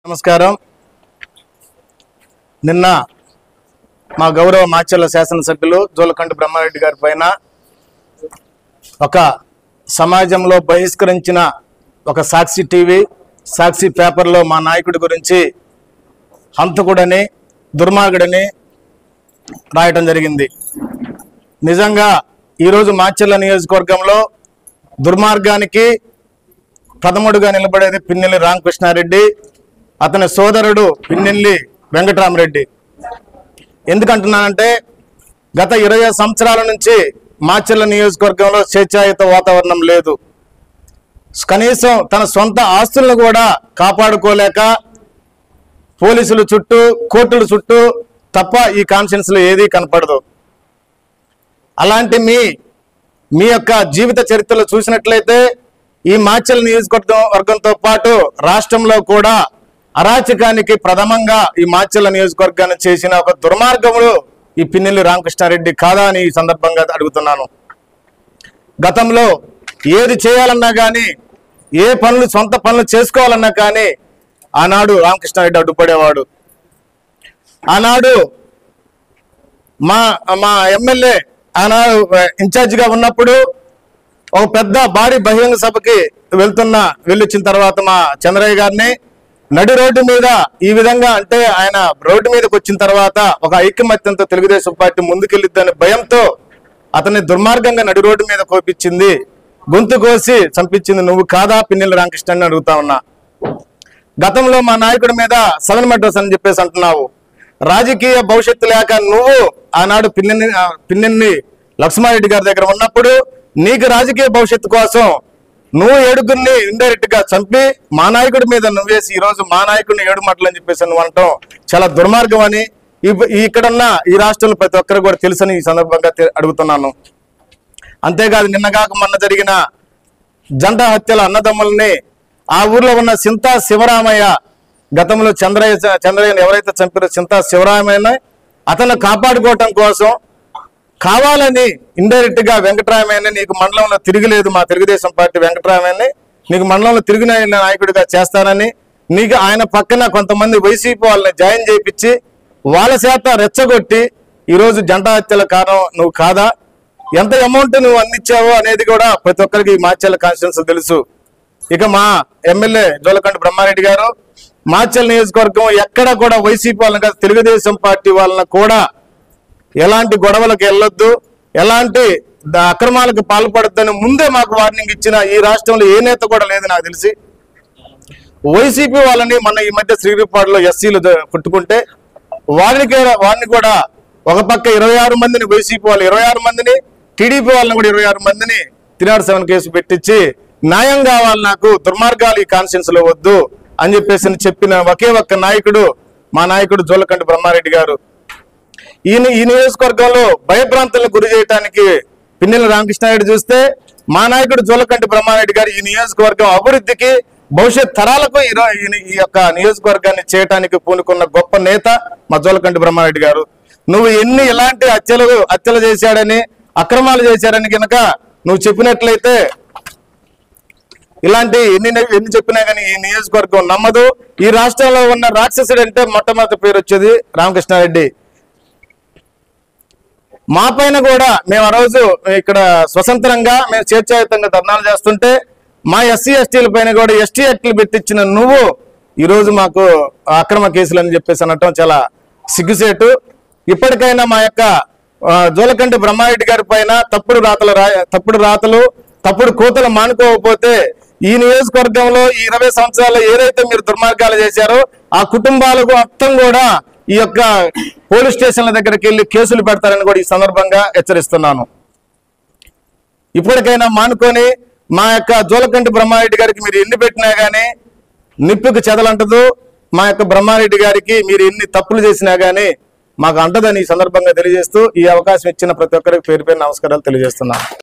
నమస్కారం. నిన్న మా గౌరవ మాచర్ల శాసనసభ్యులు జోలకంటి బ్రహ్మారెడ్డి గారి పైన ఒక సమాజంలో బహిష్కరించిన ఒక సాక్షి టీవీ సాక్షి పేపర్లో మా నాయకుడి గురించి హంతకుడని దుర్మార్గుడని రాయటం జరిగింది. నిజంగా ఈరోజు మాచర్ల నియోజకవర్గంలో దుర్మార్గానికి ప్రథముడుగా నిలబడేది పిన్నెల్లి రామకృష్ణారెడ్డి, అతని సోదరుడు పిన్నెల్లి వెంకటరామరెడ్డి. ఎందుకంటున్నానంటే గత 20 సంవత్సరాల నుంచి మాచర్ల నియోజకవర్గంలో స్వేచ్ఛాయుత వాతావరణం లేదు. కనీసం తన సొంత ఆస్తులను కూడా కాపాడుకోలేక పోలీసుల చుట్టూ కోర్టుల చుట్టూ తప్ప ఈ కాన్ఫరెన్స్లో ఏదీ కనపడదు. అలాంటి మీ యొక్క జీవిత చరిత్రలో చూసినట్లయితే ఈ మాచర్ల నియోజకవర్గంతో పాటు రాష్ట్రంలో కూడా అరాచకానికి ప్రథమంగా ఈ మాచర్ల నియోజకవర్గాన్ని చేసిన ఒక దుర్మార్గములు ఈ పిన్నెల్లి రామకృష్ణారెడ్డి కాదా అని ఈ సందర్భంగా అడుగుతున్నాను. గతంలో ఏది చేయాలన్నా కానీ, ఏ పనులు సొంత పనులు చేసుకోవాలన్నా కానీ ఆనాడు రామకృష్ణారెడ్డి అడ్డుపడేవాడు. ఆనాడు మా ఎమ్మెల్యే ఆనాడు ఇన్ఛార్జిగా ఉన్నప్పుడు ఒక పెద్ద భారీ బహిరంగ సభకి వెళ్ళొచ్చిన తర్వాత మా చంద్రయ్య గారిని నడి రోడ్డు మీద ఈ విధంగా, అంటే ఆయన రోడ్డు మీదకి వచ్చిన తర్వాత ఒక ఐకమత్యంతో తెలుగుదేశం పార్టీ ముందుకెళ్ళిద్దనే భయంతో అతన్ని దుర్మార్గంగా నడి రోడ్డు మీద కోపించింది, గొంతు కోసి చంపించింది నువ్వు కాదా పిన్నెల్లి రామకృష్ణ అని అడుగుతా ఉన్నా. గతంలో మా నాయకుడి మీద 7 మర్డర్స్ అని చెప్పేసి అంటున్నావు. రాజకీయ భవిష్యత్తు లేక నువ్వు ఆనాడు పిన్నెల్లి లక్ష్మారెడ్డి గారి దగ్గర ఉన్నప్పుడు నీకు రాజకీయ భవిష్యత్తు కోసం నువ్వు 7గురిని ఇండైరెక్ట్ గా చంపి మా నాయకుడి మీద నువ్వేసి ఈరోజు మా నాయకుడిని 7 మాటలు అని చెప్పేసి నువ్వు అనటం చాలా దుర్మార్గం అని ఇక్కడున్న ఈ రాష్ట్రంలో ప్రతి ఒక్కరు కూడా తెలుసని ఈ సందర్భంగా అడుగుతున్నాను. అంతేకాదు నిన్నగాక మొన్న జరిగిన జంట హత్యల అన్నదమ్ముల్ని ఆ ఊర్లో ఉన్న చింతా శివరామయ్య, గతంలో చంద్రయ్యను ఎవరైతే చంపారో చింతా శివరామయ్యని అతను కాపాడుకోవటం కోసం కావాలని ఇండైరెక్ట్ గా వెంకటరామయ్యని నీకు మండలంలో తిరిగిలేదు, మా తెలుగుదేశం పార్టీ వెంకటరామయ్యని నీకు మండలంలో తిరిగిన నాయకుడిగా చేస్తానని నీకు ఆయన పక్కన కొంతమంది వైసీపీ వాళ్ళని జాయిన్ చేయించి వాళ్ళ చేత రెచ్చగొట్టి ఈరోజు జంట హత్యల కారణం నువ్వు కాదా? ఎంత అమౌంట్ నువ్వు అందించావో అనేది కూడా ప్రతి ఒక్కరికి మాచర్ల కాన్స్టిట్యున్సీ తెలుసు. ఇక మా ఎమ్మెల్యే జోలకంటి బ్రహ్మారెడ్డి గారు మాచర్ల నియోజకవర్గం ఎక్కడ కూడా వైసీపీ వాళ్ళని కాదు తెలుగుదేశం పార్టీ వాళ్ళని కూడా ఎలాంటి గొడవలకు వెళ్ళొద్దు, ఎలాంటి అక్రమాలకు పాల్పడద్దని ముందే మాకు వార్నింగ్ ఇచ్చిన ఈ రాష్ట్రంలో ఏ నేత కూడా లేదు నాకు తెలిసి. వైసీపీ వాళ్ళని మన ఈ మధ్య శ్రీరిపాడులో ఎస్సీలు పుట్టుకుంటే వారిని కూడా ఒక పక్క 26 మందిని వైసీపీ వాళ్ళు 26 మందిని, టీడీపీ వాళ్ళని కూడా 26 మందిని 307 కేసు పెట్టించి న్యాయం కావాలి నాకు, దుర్మార్గాలు ఈ కాన్స్టిట్యున్సీలో వద్దు అని చెప్పేసి చెప్పిన ఒకే ఒక్క నాయకుడు మా నాయకుడు జోలకంటి బ్రహ్మారెడ్డి గారు. ఈ నియోజకవర్గంలో భయభ్రాంతులను గురి చేయడానికి పిన్నెల్లి రామకృష్ణారెడ్డి చూస్తే మా నాయకుడు జోలకంటి బ్రహ్మారెడ్డి గారు ఈ నియోజకవర్గం అభివృద్ధికి భవిష్యత్ తరాలకు ఈ యొక్క నియోజకవర్గాన్ని చేయడానికి పూనుకున్న గొప్ప నేత మా జోలకంటి బ్రహ్మారెడ్డి గారు. నువ్వు ఇలాంటి హత్యలు చేశాడని, అక్రమాలు చేశాడని కనుక నువ్వు చెప్పినట్లయితే ఇలాంటి ఎన్ని చెప్పినా కానీ ఈ నియోజకవర్గం నమ్మదు. ఈ రాష్ట్రంలో ఉన్న రాక్షసుడు అంటే మొట్టమొదటి పేరు వచ్చేది రామకృష్ణారెడ్డి. మా పైన కూడా మేము ఆ రోజు ఇక్కడ స్వతంత్రంగా మేము స్వేచ్ఛాయుతంగా ధర్నాలు చేస్తుంటే మా ఎస్సీ ఎస్టీల పైన కూడా ఎస్టీ యాక్ట్లు పెట్టించిన నువ్వు ఈరోజు మాకు అక్రమ కేసులు అని చెప్పేసి అనటం చాలా సిగ్గుసేటు. ఇప్పటికైనా మా యొక్క జోలకంటి బ్రహ్మారెడ్డి గారి పైన తప్పుడు రాతలు తప్పుడు కూతలు మానుకోకపోతే ఈ నియోజకవర్గంలో ఈ 20 సంవత్సరాల్లో ఏదైతే మీరు దుర్మార్గాలు చేశారో ఆ కుటుంబాలకు మొత్తం కూడా ఈ యొక్క పోలీస్ స్టేషన్ల దగ్గరికి వెళ్ళి కేసులు పెడతారని కూడా ఈ సందర్భంగా హెచ్చరిస్తున్నాను. ఇప్పటికైనా మానుకొని మా యొక్క జోలకంటి బ్రహ్మారెడ్డి గారికి మీరు ఎన్ని పెట్టినా కానీ నిప్పుకు చెదలంటదు. మా యొక్క బ్రహ్మారెడ్డి గారికి మీరు ఎన్ని తప్పులు చేసినా కానీ మాకు అంటదని ఈ సందర్భంగా తెలియజేస్తూ ఈ అవకాశం ఇచ్చిన ప్రతి ఒక్కరికి పేరు నమస్కారాలు తెలియజేస్తున్నాను.